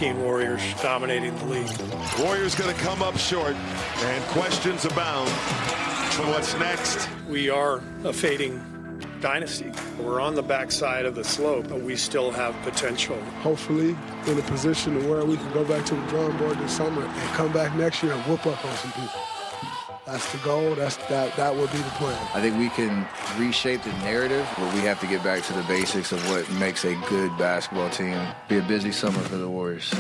Warriors dominating the league. Warriors going to come up short, and questions abound. So what's next? We are a fading dynasty. We're on the backside of the slope, but we still have potential. Hopefully in a position to where we can go back to the drawing board this summer and come back next year and whoop up on some people. That's the goal. That would be the plan. I think we can reshape the narrative, but we have to get back to the basics of what makes a good basketball team. Be a busy summer for the Warriors.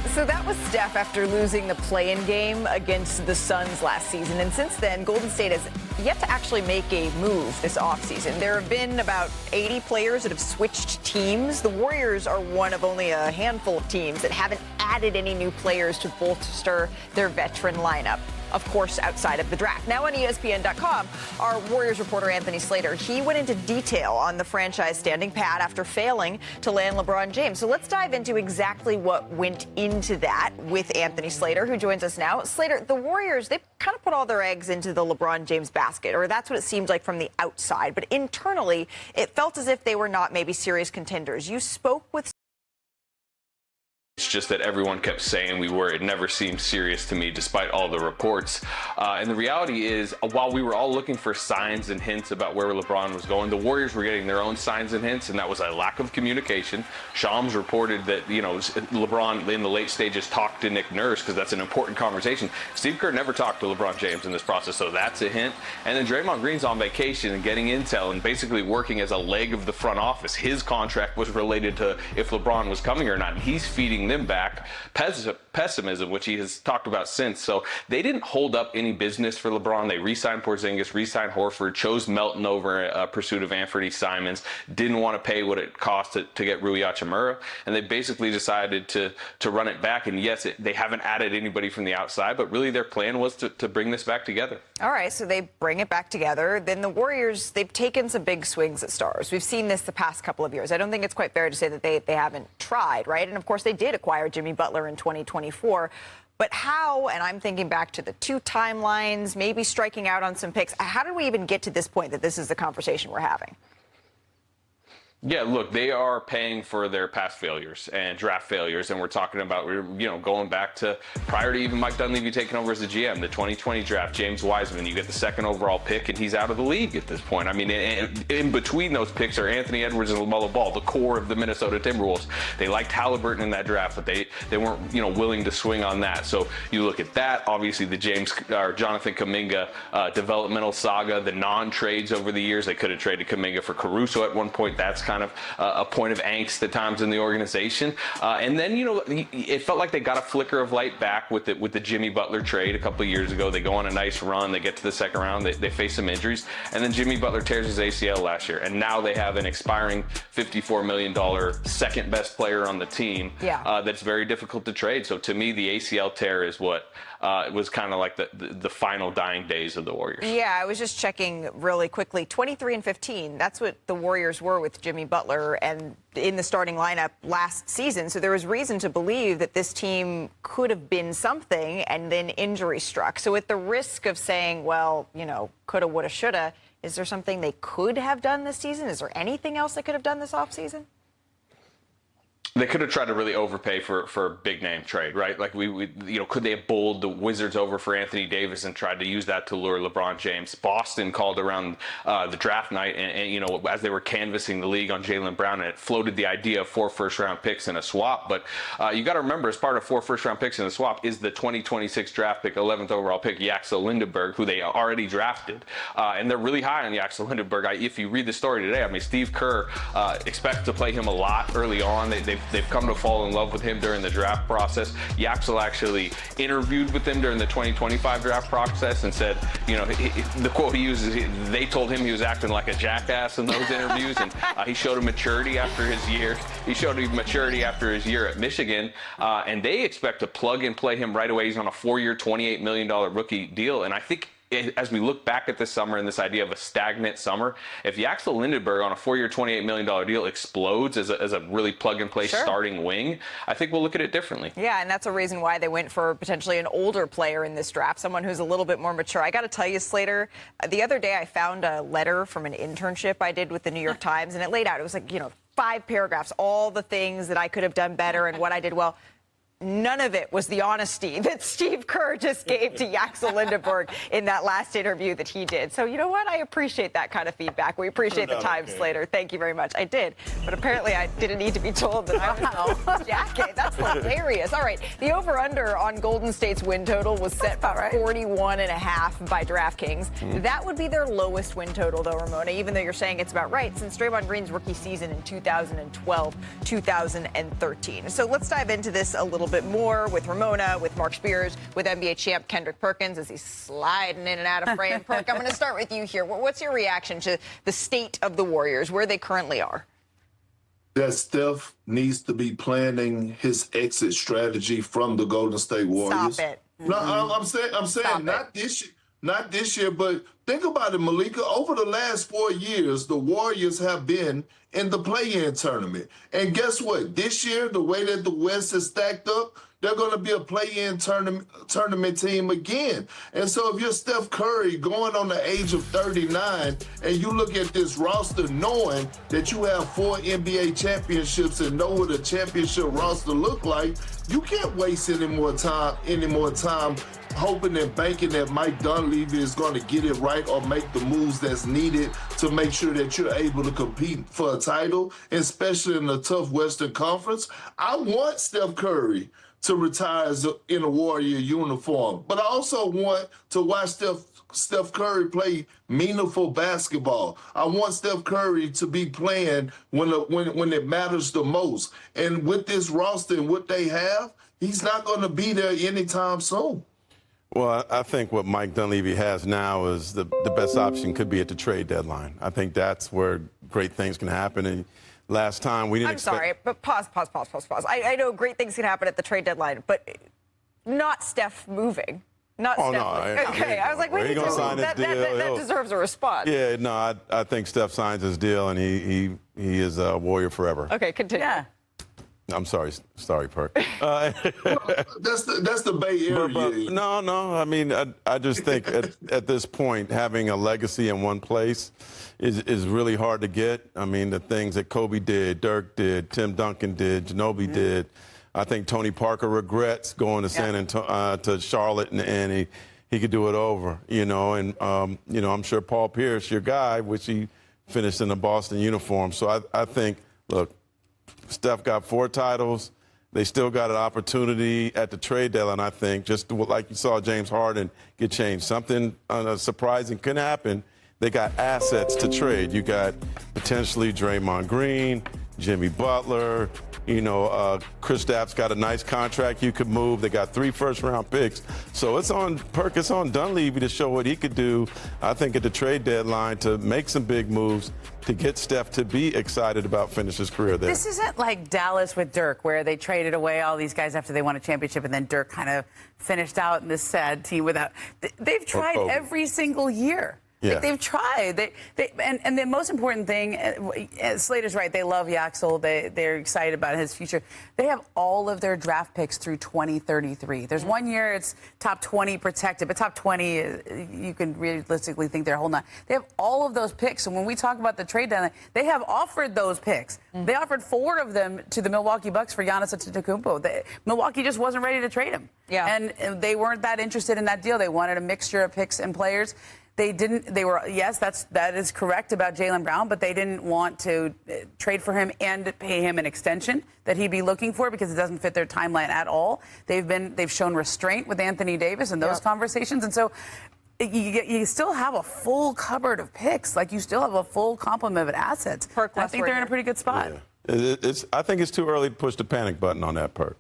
So that was Steph after losing the play-in game against the Suns last season. And since then, Golden State has yet to actually make a move this offseason. There have been about 80 players that have switched teams. The Warriors are one of only a handful of teams that haven't added any new players to bolster their veteran lineup. Of course, outside of the draft. Now on ESPN.com, our Warriors reporter Anthony Slater, he went into detail on the franchise standing pat after failing to land LeBron James. So let's dive into exactly what went into that with Anthony Slater, who joins us now. Slater, the Warriors, they kind of put all their eggs into the LeBron James basket, or that's what it seemed like from the outside. But internally, it felt as if they were not maybe serious contenders. You spoke with... It's just that everyone kept saying we were. It never seemed serious to me, despite all the reports. And the reality is, while we were all looking for signs and hints about where LeBron was going, the Warriors were getting their own signs and hints, and that was a lack of communication. Shams reported that, LeBron in the late stages talked to Nick Nurse, because that's an important conversation. Steve Kerr never talked to LeBron James in this process, so that's a hint. And then Draymond Green's on vacation and getting intel and basically working as a leg of the front office. His contract was related to if LeBron was coming or not, and he's feeding them back pessimism, which he has talked about since. So they didn't hold up any business for LeBron. They re-signed Porzingis, re-signed Horford, chose Melton over pursuit of Anthony Simons, didn't want to pay what it cost to get Rui Hachimura, and they basically decided to run it back. And yes, they haven't added anybody from the outside, but really their plan was to bring this back together. All right, so they bring it back together. Then the Warriors, they've taken some big swings at stars. We've seen this the past couple of years. I don't think it's quite fair to say that they haven't tried, right? And of course, they did acquire Jimmy Butler in 2024. But how, and I'm thinking back to the two timelines, maybe striking out on some picks, how did we even get to this point that this is the conversation we're having? Yeah, look, they are paying for their past failures and draft failures, and we're talking about, going back to prior to even Mike Dunleavy taking over as the GM, the 2020 draft, James Wiseman, you get the second overall pick, and he's out of the league at this point. I mean, in between those picks are Anthony Edwards and LaMelo Ball, the core of the Minnesota Timberwolves. They liked Halliburton in that draft, but they weren't, willing to swing on that. So you look at that, obviously the Jonathan Kuminga developmental saga, the non-trades over the years. They could have traded Kuminga for Caruso at one point. That's kind of a point of angst at times in the organization. And then, it felt like they got a flicker of light back with the Jimmy Butler trade a couple of years ago. They go on a nice run. They get to the second round. They face some injuries. And then Jimmy Butler tears his ACL last year. And now they have an expiring $54 million second best player on the team that's very difficult to trade. So to me, the ACL tear is what was kind of like the final dying days of the Warriors. Yeah, I was just checking really quickly. 23-15, that's what the Warriors were with Jimmy Butler and in the starting lineup last season. So there was reason to believe that this team could have been something, and then injury struck. So at the risk of saying, well, coulda, woulda, shoulda, is there something they could have done this season? Is there anything else they could have done this offseason? They could have tried to really overpay for a big name trade, right? Like could they have bowled the Wizards over for Anthony Davis and tried to use that to lure LeBron James? Boston called around the draft night, and as they were canvassing the league on Jaylen Brown, and it floated the idea of 4 first-round picks in a swap. But you got to remember, as part of 4 first-round picks in a swap is the 2026 draft pick, 11th overall pick, Yaxel Lindenberg, who they already drafted, and they're really high on Yaxel Lindenberg. If you read the story today, I mean, Steve Kerr expects to play him a lot early on. They've come to fall in love with him during the draft process. Yaxel actually interviewed with him during the 2025 draft process and said, the quote he uses, they told him he was acting like a jackass in those interviews, and he showed him maturity after his year. He showed him maturity after his year at Michigan, and they expect to plug and play him right away. He's on a 4-year, $28 million rookie deal, and I think as we look back at this summer and this idea of a stagnant summer, if Yaxel Lindenberg on a 4-year, $28 million deal explodes as a really plug-and-play starting wing, I think we'll look at it differently. Yeah, and that's a reason why they went for potentially an older player in this draft, someone who's a little bit more mature. I got to tell you, Slater, the other day I found a letter from an internship I did with the New York Times, and it laid out, it was like, 5 paragraphs, all the things that I could have done better and what I did well. None of it was the honesty that Steve Kerr just gave to Axel Lindenberg in that last interview that he did. So you know what? I appreciate that kind of feedback. We appreciate the time, Slater. Thank you very much. I did. But apparently I didn't need to be told that I was jacket. That's hilarious. All right. The over-under on Golden State's win total was set by 41.5 by DraftKings. That would be their lowest win total, though, Ramona, even though you're saying it's about right, since Draymond Green's rookie season in 2012, 2013. So let's dive into this a little bit more with Ramona, with Mark Spears, with NBA champ Kendrick Perkins as he's sliding in and out of frame. Perk, I'm going to start with you here. What's your reaction to the state of the Warriors, where they currently are? That Steph needs to be planning his exit strategy from the Golden State Warriors. Stop it. No, I'm saying not this year, but think about it, Malika. Over the last 4 years, the Warriors have been in the play-in tournament. And guess what? This year, the way that the West is stacked up, they're going to be a play-in tournament team again. And so if you're Steph Curry going on the age of 39 and you look at this roster knowing that you have 4 NBA championships and know what a championship roster look like, you can't waste any more time hoping and banking that Mike Dunleavy is going to get it right or make the moves that's needed to make sure that you're able to compete for a title, especially in the tough Western Conference. I want Steph Curry to retire in a Warrior uniform, but I also want to watch Steph Curry play meaningful basketball. I want Steph Curry to be playing when it matters the most. And with this roster and what they have, he's not going to be there anytime soon. Well, I think what Mike Dunleavy has now is the best option could be at the trade deadline. I think that's where great things can happen. And last time we didn't expect... Sorry, but pause. I know great things can happen at the trade deadline, but not Steph moving. Not Steph. No, okay, I was like, wait a minute, that deserves a response. Yeah, no, I think Steph signs his deal, and he is a Warrior forever. Okay, continue. Yeah. I'm sorry, Perk. That's the Bay Area. No. I mean, I just think at this point, having a legacy in one place is really hard to get. I mean, the things that Kobe did, Dirk did, Tim Duncan did, Ginobili did. I think Tony Parker regrets going to to Charlotte, and he could do it over, you know. And I'm sure Paul Pierce, your guy, which he finished in a Boston uniform. So I think, look, Steph got 4 titles. They still got an opportunity at the trade deadline, I think, just like you saw James Harden get changed. Something surprising can happen. They got assets to trade. You got potentially Draymond Green, Jimmy Butler. Kristaps got a nice contract you could move. They got 3 first-round picks. So it's on Dunleavy to show what he could do, I think, at the trade deadline to make some big moves to get Steph to be excited about finishing his career there. This isn't like Dallas with Dirk, where they traded away all these guys after they won a championship, and then Dirk kind of finished out in this sad team without. They've tried every single year. Yeah. Like they've tried. And the most important thing, Slater's right. They love Yaxel. They're excited about his future. They have all of their draft picks through 2033. There's 1 year it's top 20 protected, but top 20 you can realistically think they're holding on. They have all of those picks. And when we talk about the trade deadline, they have offered those picks. They offered 4 of them to the Milwaukee Bucks for Giannis Antetokounmpo. Milwaukee just wasn't ready to trade him. Yeah. And they weren't that interested in that deal. They wanted a mixture of picks and players. They didn't. They were, yes, that is correct about Jaylen Brown, but they didn't want to trade for him and pay him an extension that he'd be looking for because it doesn't fit their timeline at all. They've shown restraint with Anthony Davis in those conversations, and so you still have a full cupboard of picks. Like you still have a full complement of assets. I think they're in a pretty good spot. Yeah. I think it's too early to push the panic button on that, Perk.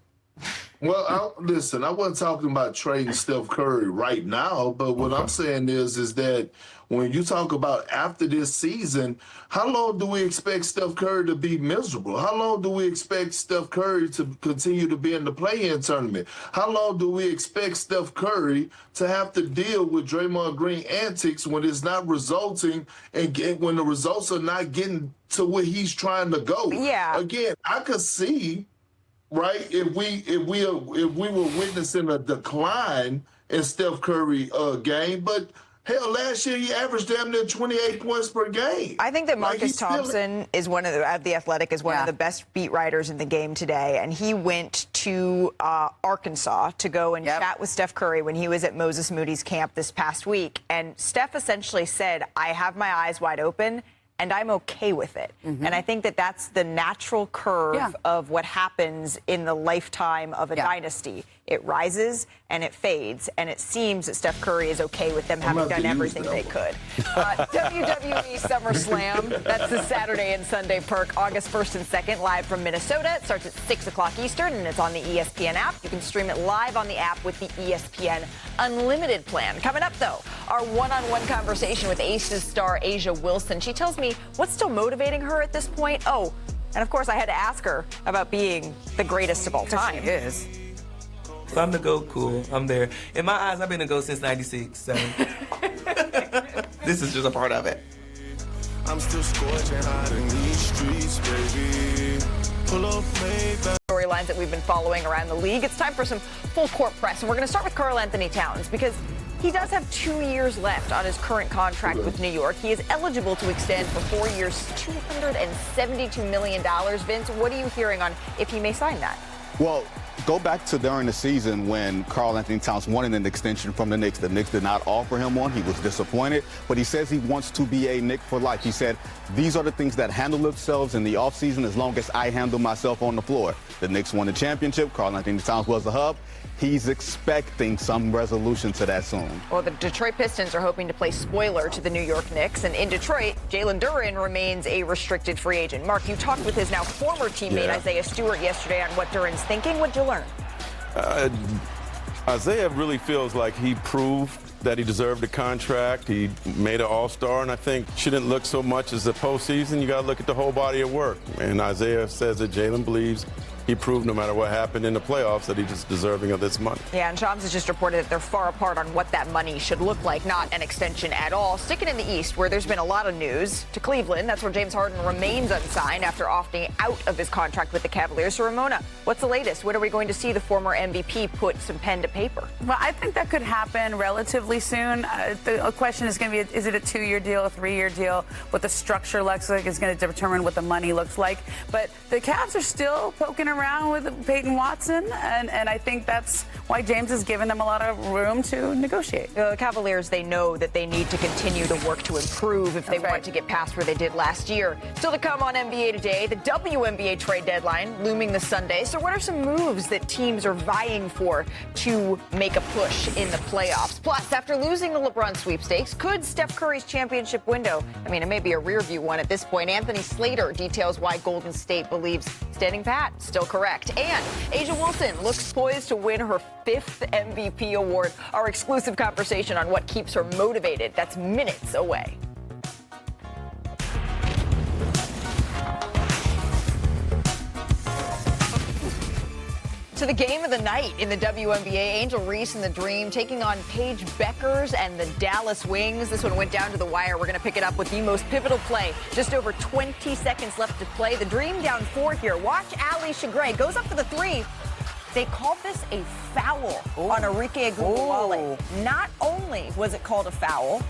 Well, listen, I wasn't talking about trading Steph Curry right now, but what I'm saying is that when you talk about after this season, how long do we expect Steph Curry to be miserable? How long do we expect Steph Curry to continue to be in the play-in tournament? How long do we expect Steph Curry to have to deal with Draymond Green antics when it's not resulting and when the results are not getting to where he's trying to go? Yeah. Again, I could see, right, if we were witnessing a decline in Steph Curry game, but Hell, last year he averaged damn near 28 points per game. I think that Like, Marcus Thompson is one of the Athletic is one of the best beat writers in the game today, and he went to Arkansas to go and chat with Steph Curry when he was at Moses Moody's camp this past week, and Steph essentially said, "I have my eyes wide open, and I'm okay with it." And I think that that's the natural curve of what happens in the lifetime of a dynasty. It rises and it fades, and it seems that Steph Curry is okay with them having done everything they could. WWE SummerSlam, that's the Saturday and Sunday perk, August 1st and 2nd, live from Minnesota. It starts at 6 o'clock Eastern, and it's on the ESPN app. You can stream it live on the app with the ESPN Unlimited plan. Coming up, though, our one-on-one conversation with Aces star Asia Wilson. She tells me what's still motivating her at this point. Oh, and of course, I had to ask her about being the greatest of all time. She is. I'm the GOAT, cool. I'm there. In my eyes, I've been the GOAT since '96, so this is just a part of it. I'm still scorching out in these streets, baby. Pull up, storylines that we've been following around the league. It's time for some full court press, and we're going to start with Karl Anthony Towns because he does have 2 years left on his current contract with New York. He is eligible to extend for 4 years, $272 million. Vince, what are you hearing on if he may sign that? Well, go back to during the season when Karl Anthony Towns wanted an extension from the Knicks. The Knicks did not offer him one. He was disappointed, but he says he wants to be a Knick for life. He said, these are the things that handle themselves in the offseason as long as I handle myself on the floor. The Knicks won the championship. Karl Anthony Towns was the hub. He's expecting some resolution to that soon. Well, the Detroit Pistons are hoping to play spoiler to the New York Knicks. And in Detroit, Jalen Duren remains a restricted free agent. Mark, you talked with his now former teammate Isaiah Stewart yesterday on what Duren's thinking. What'd you learn? Isaiah really feels like he proved that he deserved a contract. He made an all-star, and I think shouldn't look so much as the postseason. You got to look at the whole body of work. And Isaiah says that Jalen believes he proved no matter what happened in the playoffs that he's just deserving of this money. Yeah, and Shams has just reported that they're far apart on what that money should look like, not an extension at all. Sticking in the East, where there's been a lot of news, to Cleveland. That's where James Harden remains unsigned after opting out of his contract with the Cavaliers. So, Ramona, what's the latest? When are we going to see the former MVP put some pen to paper? Well, I think that could happen relatively soon. The question is going to be, is it a 2-year deal, a 3-year deal? What the structure looks like is going to determine what the money looks like. But the Cavs are still poking around with Peyton Watson, and I think that's why James has given them a lot of room to negotiate. The Cavaliers, they know that they need to continue to work to improve if they want to get past where they did last year. Still to come on NBA Today, the WNBA trade deadline looming this Sunday. So what are some moves that teams are vying for to make a push in the playoffs? Plus, after losing the LeBron sweepstakes, could Steph Curry's championship window, I mean, it may be a rearview one at this point. Anthony Slater details why Golden State believes standing pat, still correct. And Asia Wilson looks poised to win her 5th MVP award. Our exclusive conversation on what keeps her motivated. That's minutes away. To the game of the night in the WNBA, Angel Reese and the Dream taking on Paige Beckers and the Dallas Wings. This one went down to the wire. We're going to pick it up with the most pivotal play. Just over 20 seconds left to play. The Dream down 4 here. Watch Alicia Gray. Goes up for the 3. They called this a foul on Arike Ogunbowale. Not only was it called a foul,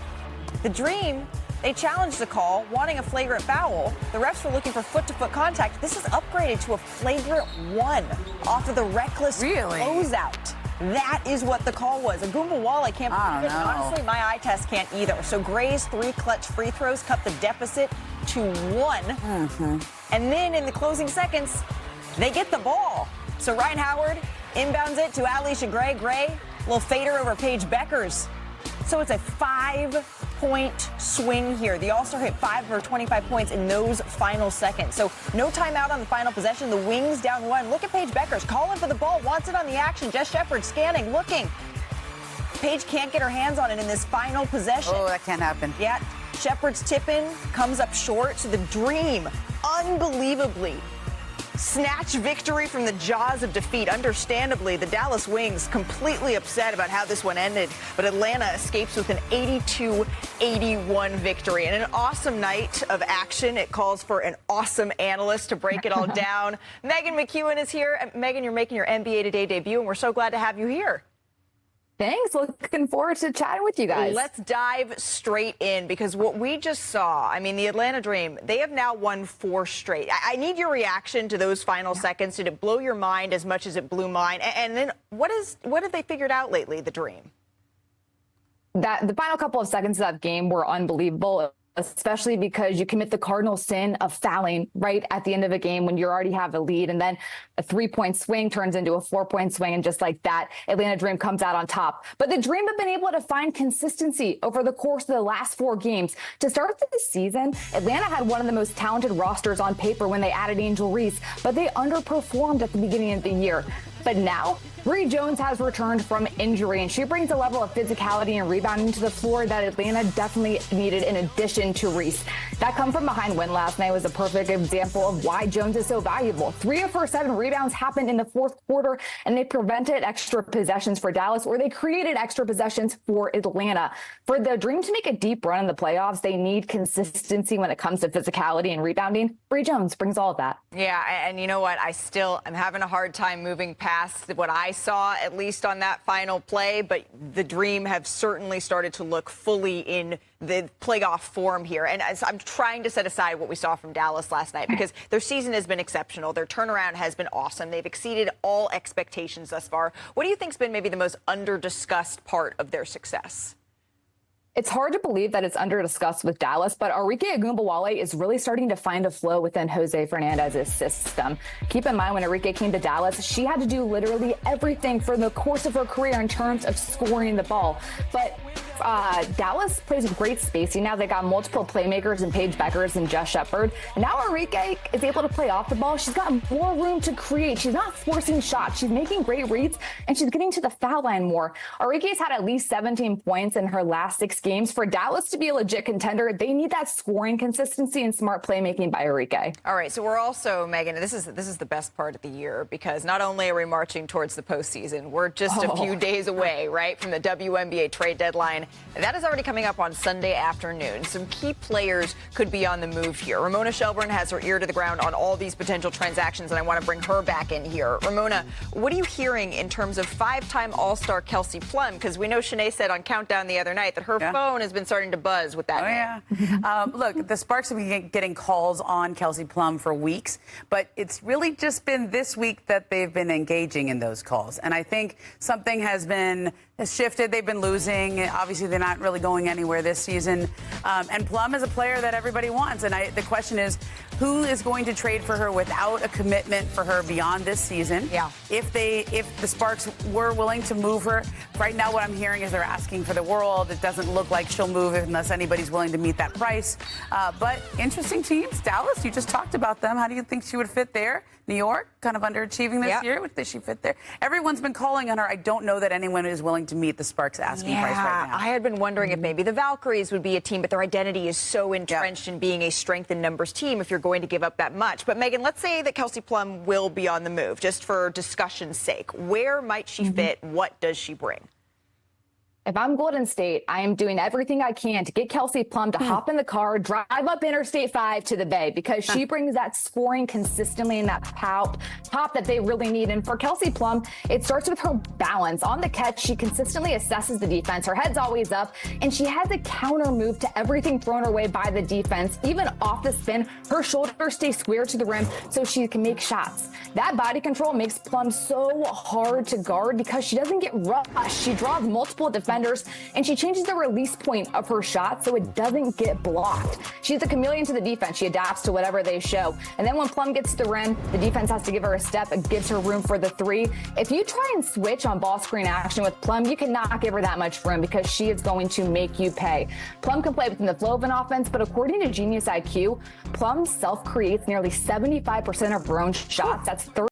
the Dream, they challenged the call, wanting a flagrant foul. The refs were looking for foot-to-foot contact. This is upgraded to a flagrant 1 off of the reckless closeout. That is what the call was. Ogunbowale can't believe it. And honestly, my eye test can't either. So Gray's 3 clutch free throws cut the deficit to 1. And then in the closing seconds, they get the ball. So Ryan Howard inbounds it to Alicia Gray. Gray, little fader over Paige Beckers. So it's a 5-point swing here. The All-Star hit 5 or 25 points in those final seconds. So no timeout on the final possession. The Wings down 1. Look at Paige Beckers calling for the ball, wants it on the action. Jess Shepard scanning, looking. Paige can't get her hands on it in this final possession. Oh, that can't happen. Yeah, Shepard's tipping, comes up short. So the Dream, unbelievably, snatch victory from the jaws of defeat. Understandably, the Dallas Wings completely upset about how this one ended, but Atlanta escapes with an 82-81 victory. And an awesome night of action. It calls for an awesome analyst to break it all down. Megan McEwen is here. Megan, you're making your NBA Today debut, and we're so glad to have you here. Thanks. Looking forward to chatting with you guys. Let's dive straight in, because what we just saw, I mean, the Atlanta Dream, they have now won 4 straight. I need your reaction to those final seconds. Did it blow your mind as much as it blew mine? And then what have they figured out lately, the Dream? That the final couple of seconds of that game were unbelievable, especially because you commit the cardinal sin of fouling right at the end of a game when you already have a lead, and then a 3-point swing turns into a 4-point swing, and just like that, Atlanta Dream comes out on top. But the Dream have been able to find consistency over the course of the last 4 games. To start the season, Atlanta had one of the most talented rosters on paper when they added Angel Reese, but they underperformed at the beginning of the year. But now, Bree Jones has returned from injury, and she brings a level of physicality and rebounding to the floor that Atlanta definitely needed in addition to Reese. That come from behind win last night was a perfect example of why Jones is so valuable. 3 of her 7 rebounds happened in the 4th quarter, and they prevented extra possessions for Dallas, or they created extra possessions for Atlanta. For the Dream to make a deep run in the playoffs, they need consistency when it comes to physicality and rebounding. Bree Jones brings all of that. Yeah, and you know what? I'm having a hard time moving past what I saw, at least on that final play, but the Dream have certainly started to look fully in the playoff form here. And as I'm trying to set aside what we saw from Dallas last night, because their season has been exceptional. Their turnaround has been awesome. They've exceeded all expectations thus far. What do you think's been maybe the most under-discussed part of their success? It's hard to believe that it's under-discussed with Dallas, but Arike Ogunbowale is really starting to find a flow within Jose Fernandez's system. Keep in mind, when Arike came to Dallas, she had to do literally everything for the course of her career in terms of scoring the ball. But Dallas plays with great spacing now. They got multiple playmakers in Paige Beckers and Jess Shepard. And now Arike is able to play off the ball. She's got more room to create. She's not forcing shots. She's making great reads, and she's getting to the foul line more. Arike's had at least 17 points in her last 6 games. For Dallas to be a legit contender, they need that scoring consistency and smart playmaking by Arike. All right, so we're also, Megan, this is the best part of the year, because not only are we marching towards the postseason, we're just a few days away, right, from the WNBA trade deadline. That is already coming up on Sunday afternoon. Some key players could be on the move here. Ramona Shelburne has her ear to the ground on all these potential transactions, and I want to bring her back in here. Ramona, what are you hearing in terms of 5-time All-Star Kelsey Plum? Because we know Shanae said on Countdown the other night that her phone has been starting to buzz with that name. Look, the Sparks have been getting calls on Kelsey Plum for weeks, but it's really just been this week that they've been engaging in those calls. And I think something has shifted. They've been losing. Obviously, they're not really going anywhere this season. And Plum is a player that everybody wants. And the question is, who is going to trade for her without a commitment for her beyond this season? Yeah. If the Sparks were willing to move her, right now what I'm hearing is they're asking for the world. It doesn't look like she'll move unless anybody's willing to meet that price. But interesting teams. Dallas, you just talked about them. How do you think she would fit there? New York, kind of underachieving this year. Does she fit there? Everyone's been calling on her. I don't know that anyone is willing to meet the Sparks asking price right now. I had been wondering if maybe the Valkyries would be a team, but their identity is so entrenched in being a strength in numbers team if you're going to give up that much. But Megan, let's say that Kelsey Plum will be on the move, just for discussion's sake. Where might she fit? What does she bring? If I'm Golden State, I am doing everything I can to get Kelsey Plum to hop in the car, drive up Interstate 5 to the Bay, because she brings that scoring consistently and that pop that they really need. And for Kelsey Plum, it starts with her balance. On the catch, she consistently assesses the defense. Her head's always up, and she has a counter move to everything thrown her way by the defense. Even off the spin, her shoulders stay square to the rim so she can make shots. That body control makes Plum so hard to guard because she doesn't get rushed. She draws multiple defenders, and she changes the release point of her shot so it doesn't get blocked. She's a chameleon to the defense. She adapts to whatever they show. And then when Plum gets to the rim, the defense has to give her a step. It gives her room for the 3. If you try and switch on ball screen action with Plum, you cannot give her that much room because she is going to make you pay. Plum can play within the flow of an offense, but according to Genius IQ, Plum self-creates nearly 75% of her own shots. That's 30.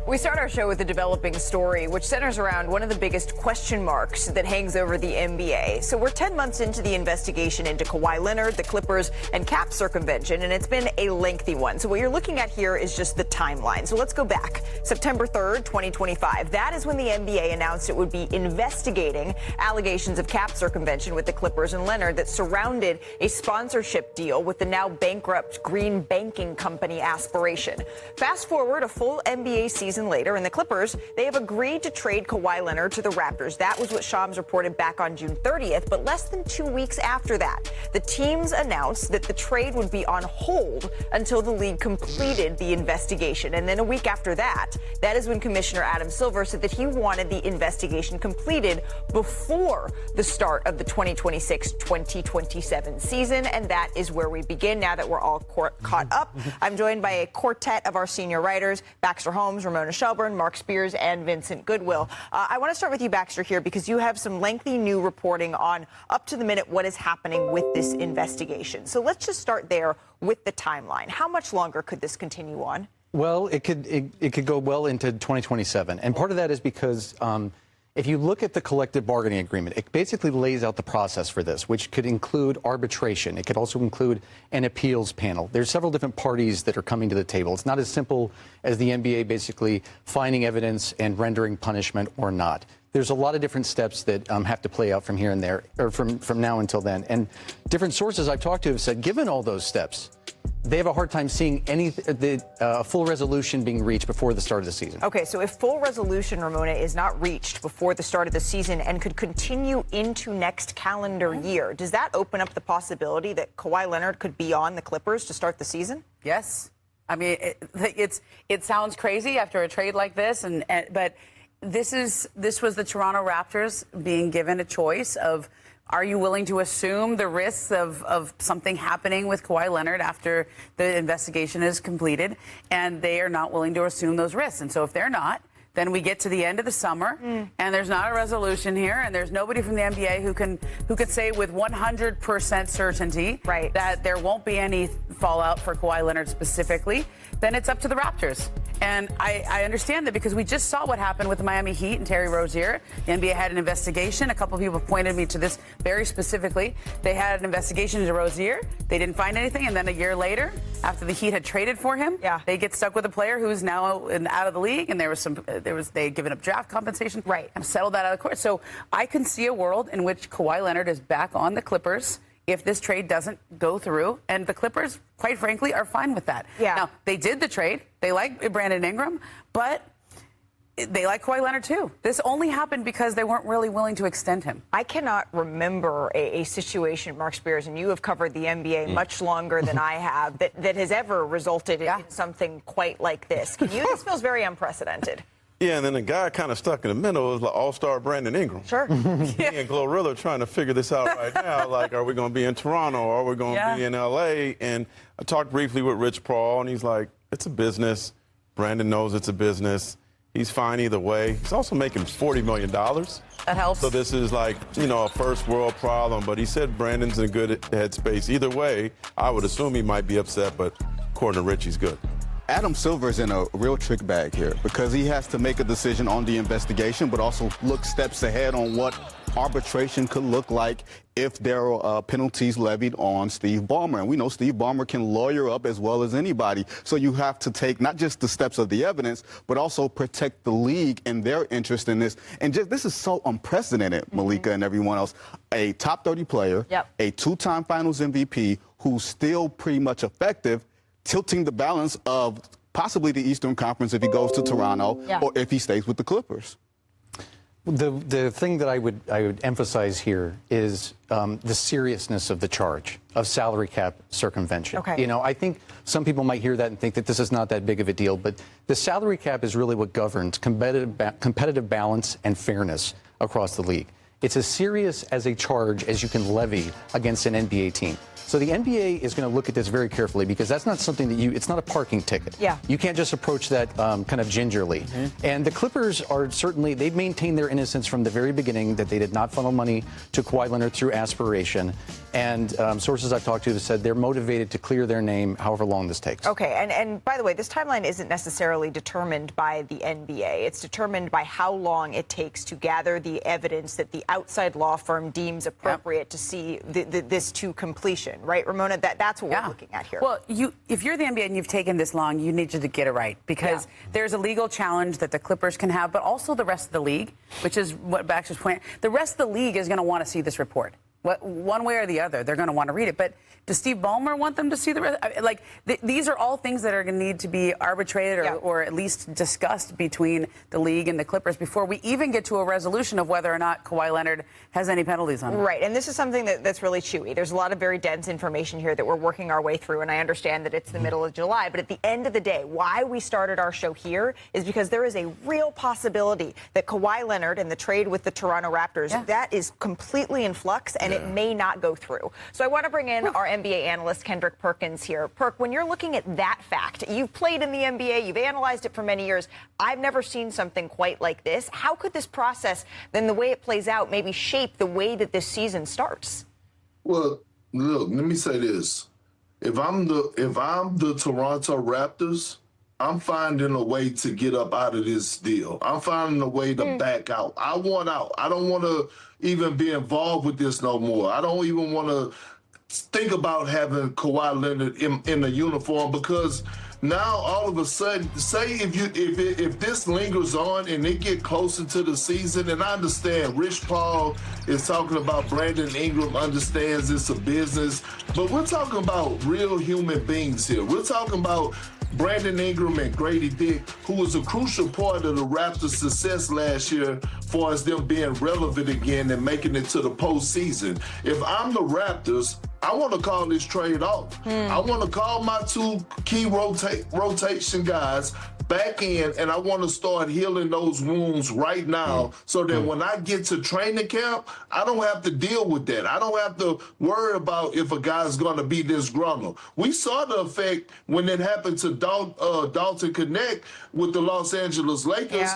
We start our show with a developing story, which centers around one of the biggest question marks that hangs over the NBA. So we're 10 months into the investigation into Kawhi Leonard, the Clippers, and cap circumvention, and it's been a lengthy one. So what you're looking at here is just the timeline. So let's go back. September 3rd, 2025. That is when the NBA announced it would be investigating allegations of cap circumvention with the Clippers and Leonard that surrounded a sponsorship deal with the now bankrupt Green Banking Company Aspiration. Fast forward a full NBA season season later, and the Clippers, they have agreed to trade Kawhi Leonard to the Raptors. That was what Shams reported back on June 30th, but less than 2 weeks after that, the teams announced that the trade would be on hold until the league completed the investigation. And then a week after that, that is when Commissioner Adam Silver said that he wanted the investigation completed before the start of the 2026-2027 season, and that is where we begin now that we're all caught up. I'm joined by a quartet of our senior writers, Baxter Holmes, Ramona Shelburne, Mark Spears, and Vincent Goodwill. I want to start with you, Baxter, here because you have some lengthy new reporting on up to the minute what is happening with this investigation. So let's just start there with the timeline. How much longer could this continue on? Well, it could go well into 2027. And part of that is because if you look at the collective bargaining agreement, it basically lays out the process for this, which could include arbitration. It could also include an appeals panel. There's several different parties that are coming to the table. It's not as simple as the NBA basically finding evidence and rendering punishment or not. There's a lot of different steps that have to play out from here and there, or from now until then. And different sources I've talked to have said, given all those steps, they have a hard time seeing full resolution being reached before the start of the season. Okay, so if full resolution, Ramona, is not reached before the start of the season and could continue into next calendar year, does that open up the possibility that Kawhi Leonard could be on the Clippers to start the season? Yes. I mean, it sounds crazy after a trade like this, but this was the Toronto Raptors being given a choice of, are you willing to assume the risks of something happening with Kawhi Leonard after the investigation is completed? And they are not willing to assume those risks. And so if they're not, then we get to the end of the summer, and there's not a resolution here, and there's nobody from the NBA who could say with 100% certainty that there won't be any fallout for Kawhi Leonard specifically. Then it's up to the Raptors. And I understand that because we just saw what happened with the Miami Heat and Terry Rozier. The NBA had an investigation. A couple of people pointed me to this very specifically. They had an investigation into Rozier. They didn't find anything. And then a year later, after the Heat had traded for him, they get stuck with a player who's now out of the league. And they had given up draft compensation. And settled that out of court. So I can see a world in which Kawhi Leonard is back on the Clippers if this trade doesn't go through. And the Clippers, quite frankly, are fine with that. Now, they did the trade. They like Brandon Ingram, but they like Kawhi Leonard, too. This only happened because they weren't really willing to extend him. I cannot remember a situation, Mark Spears, and you have covered the NBA much longer than I have, that has ever resulted in something quite like this. Can you? This feels very unprecedented. Yeah, and then the guy kind of stuck in the middle is like all-star Brandon Ingram. Sure. He and Glorilla trying to figure this out right now. Like, are we going to be in Toronto? Or are we going to be in L.A.? And I talked briefly with Rich Paul, and he's like, it's a business. Brandon knows it's a business. He's fine either way. He's also making $40 million. That helps. So this is like, a first world problem. But he said Brandon's in a good headspace. Either way, I would assume he might be upset, but according to Rich, he's good. Adam Silver's in a real trick bag here because he has to make a decision on the investigation, but also look steps ahead on what arbitration could look like if there are penalties levied on Steve Ballmer. And we know Steve Ballmer can lawyer up as well as anybody. So you have to take not just the steps of the evidence, but also protect the league and their interest in this. And this is so unprecedented, Malika and everyone else. A top 30 player, a two-time finals MVP who's still pretty much effective, tilting the balance of possibly the Eastern Conference if he goes to Toronto or if he stays with the Clippers. The thing that I would emphasize here is the seriousness of the charge of salary cap circumvention. I think some people might hear that and think that this is not that big of a deal, but the salary cap is really what governs competitive balance and fairness across the league. It's as serious as a charge as you can levy against an NBA team. So the NBA is going to look at this very carefully because that's not something that it's not a parking ticket. You can't just approach that kind of gingerly. And the Clippers are certainly, they've maintained their innocence from the very beginning that they did not funnel money to Kawhi Leonard through aspiration. And sources I've talked to have said they're motivated to clear their name however long this takes. Okay, and by the way, this timeline isn't necessarily determined by the NBA. It's determined by how long it takes to gather the evidence that the outside law firm deems appropriate to see this to completion. Right, Ramona? That's what we're looking at here. Well, if you're the NBA and you've taken this long, you need to get it right because there's a legal challenge that the Clippers can have, but also the rest of the league, which is what Baxter's point. The rest of the league is going to want to see this report. One way or the other, they're going to want to read it. But does Steve Ballmer want them to see the like? These are all things that are going to need to be arbitrated or at least discussed between the league and the Clippers before we even get to a resolution of whether or not Kawhi Leonard has any penalties on him. Right, and this is something that's really chewy. There's a lot of very dense information here that we're working our way through, and I understand that it's the middle of July. But at the end of the day, why we started our show here is because there is a real possibility that Kawhi Leonard and the trade with the Toronto Raptors, that is completely in flux, and it may not go through. So I want to bring in our NBA analyst, Kendrick Perkins, here. Perk, when you're looking at that fact, you've played in the NBA, you've analyzed it for many years. I've never seen something quite like this. How could this process, then the way it plays out, maybe shape the way that this season starts? Well, look, let me say this. If I'm the Toronto Raptors, I'm finding a way to get up out of this deal. I'm finding a way to back out. I want out. I don't want to even be involved with this no more. I don't even want to think about having Kawhi Leonard in a uniform, because now all of a sudden, say if this lingers on and it get closer to the season, and I understand Rich Paul is talking about Brandon Ingram understands it's a business, but we're talking about real human beings here. We're talking about Brandon Ingram and Grady Dick, who was a crucial part of the Raptors' success last year as far as them being relevant again and making it to the postseason. If I'm the Raptors, I want to call this trade off. I want to call my two key rotation guys back in, and I want to start healing those wounds right now so that when I get to training camp, I don't have to deal with that. I don't have to worry about if a guy's going to be disgruntled. We saw the effect when it happened to Dalton Connect with the Los Angeles Lakers.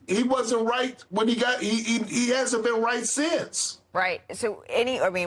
He wasn't right when he hasn't been right since. Right. So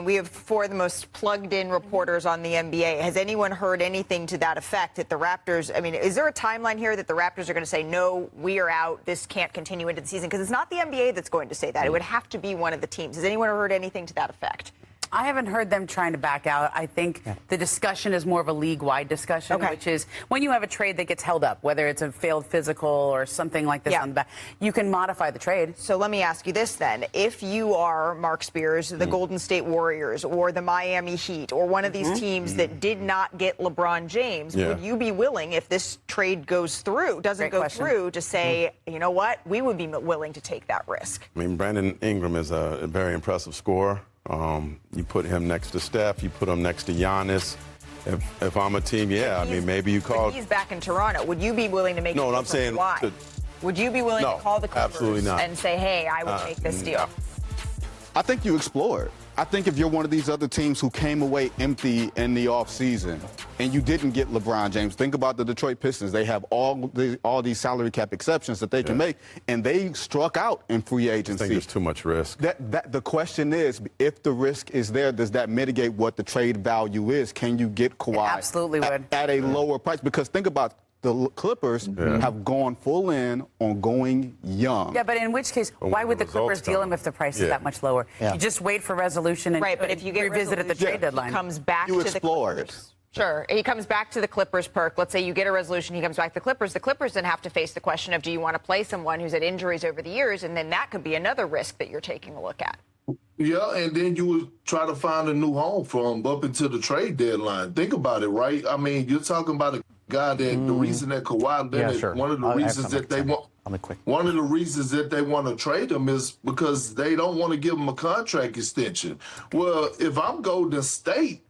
we have four of the most plugged-in reporters on the NBA. Has anyone heard anything to that effect that the Raptors, is there a timeline here that the Raptors are going to say, no, we are out, this can't continue into the season? Because it's not the NBA that's going to say that. It would have to be one of the teams. Has anyone heard anything to that effect? I haven't heard them trying to back out. I think the discussion is more of a league-wide discussion, which is when you have a trade that gets held up, whether it's a failed physical or something like this on the back, you can modify the trade. So let me ask you this then. If you are Mark Spears, the Golden State Warriors, or the Miami Heat, or one of these teams that did not get LeBron James, would you be willing, if this trade goes through, doesn't go through, to say, you know what, we would be willing to take that risk? Brandon Ingram is a very impressive scorer. You put him next to Steph, you put him next to Giannis. If I'm a team, maybe you call. He's back in Toronto. Would you be willing to make? No, I'm saying. Why? Would you be willing to call the Clippers absolutely not. and say, hey, I will take this deal? I think you explore it. I think if you're one of these other teams who came away empty in the offseason and you didn't get LeBron James, think about the Detroit Pistons. They have all these salary cap exceptions that they can make, and they struck out in free agency. I think there's too much risk. The question is, if the risk is there, does that mitigate what the trade value is? Can you get Kawhi absolutely would. At a lower price? Because think about the Clippers have gone full in on going young. Yeah, but in which case, why would the Clippers deal him if the price is that much lower? You just wait for resolution and but if you get revisit at the trade deadline. He comes back to the Clippers. Sure. He comes back to the Clippers, Perk. Let's say you get a resolution, he comes back to the Clippers. The Clippers then have to face the question of, do you want to play someone who's had injuries over the years? And then that could be another risk that you're taking a look at. Yeah, and then you would try to find a new home for him up until the trade deadline. Think about it, right? You're talking about a guy that the reason that Kawhi Leonard, one of the reasons that they want, one of the reasons that they want to trade him is because they don't want to give him a contract extension. Well, if I'm Golden State,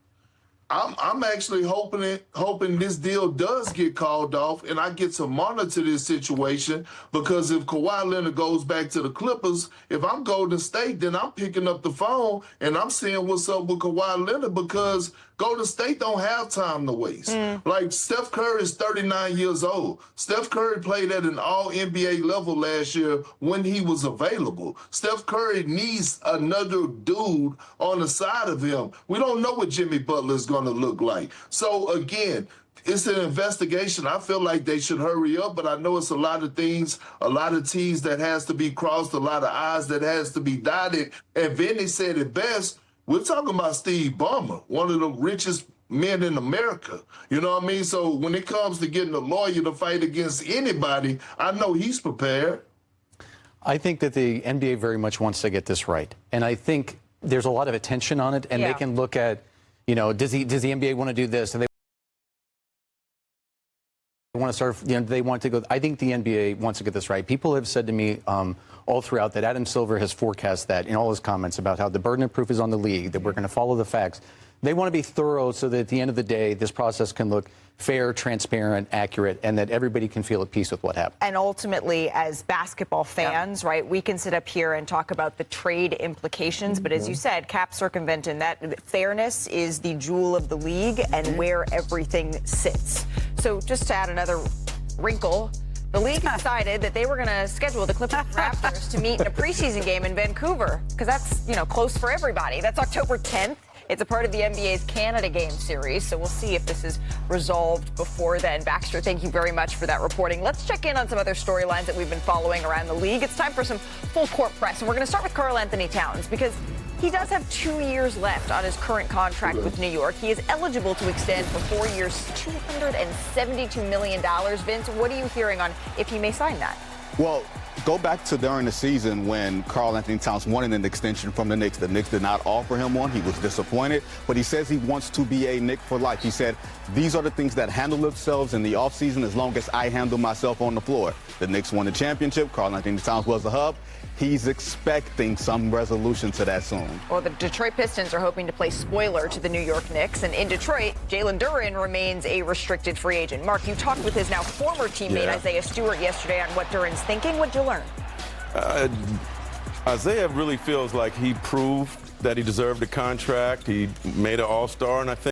I'm actually hoping this deal does get called off and I get to monitor this situation, because if Kawhi Leonard goes back to the Clippers, if I'm Golden State, then I'm picking up the phone and I'm seeing what's up with Kawhi Leonard, because Golden State don't have time to waste. Like, Steph Curry is 39 years old. Steph Curry played at an all-NBA level last year when he was available. Steph Curry needs another dude on the side of him. We don't know what Jimmy Butler is going to look like. So, again, it's an investigation. I feel like they should hurry up, but I know it's a lot of things, a lot of T's that has to be crossed, a lot of I's that has to be dotted. And Vinny said it best. We're talking about Steve Ballmer, one of the richest men in America. You know what I mean? So when it comes to getting a lawyer to fight against anybody, I know he's prepared. I think that the NBA very much wants to get this right. And I think there's a lot of attention on it, and they can look at, does the NBA want to do this? And they want to start, they want to go. I think the NBA wants to get this right. People have said to me all throughout that Adam Silver has forecast that in all his comments about how the burden of proof is on the league, that we're going to follow the facts. They want to be thorough so that at the end of the day, this process can look fair, transparent, accurate, and that everybody can feel at peace with what happened. And ultimately, as basketball fans, right, we can sit up here and talk about the trade implications. But as you said, cap circumvention, that fairness is the jewel of the league and where everything sits. So just to add another wrinkle, the league decided that they were going to schedule the Clippers Raptors to meet in a preseason game in Vancouver because that's, close for everybody. That's October 10th. It's a part of the NBA's Canada Game series, so we'll see if this is resolved before then. Baxter, thank you very much for that reporting. Let's check in on some other storylines that we've been following around the league. It's time for some full court press, and we're going to start with Karl Anthony Towns because he does have 2 years left on his current contract with New York. He is eligible to extend for 4 years, $272 million. Vince, what are you hearing on if he may sign that? Well, go back to during the season when Karl Anthony Towns wanted an extension from the Knicks. The Knicks did not offer him one. He was disappointed, but he says he wants to be a Knick for life. He said, these are the things that handle themselves in the offseason as long as I handle myself on the floor. The Knicks won the championship. Karl Anthony Towns was the hub. He's expecting some resolution to that soon. Well, the Detroit Pistons are hoping to play spoiler to the New York Knicks. And in Detroit, Jalen Duren remains a restricted free agent. Mark, you talked with his now former teammate Isaiah Stewart yesterday on what Duren's thinking. What'd you learn? Isaiah really feels like he proved that he deserved a contract. He made an all-star, and I think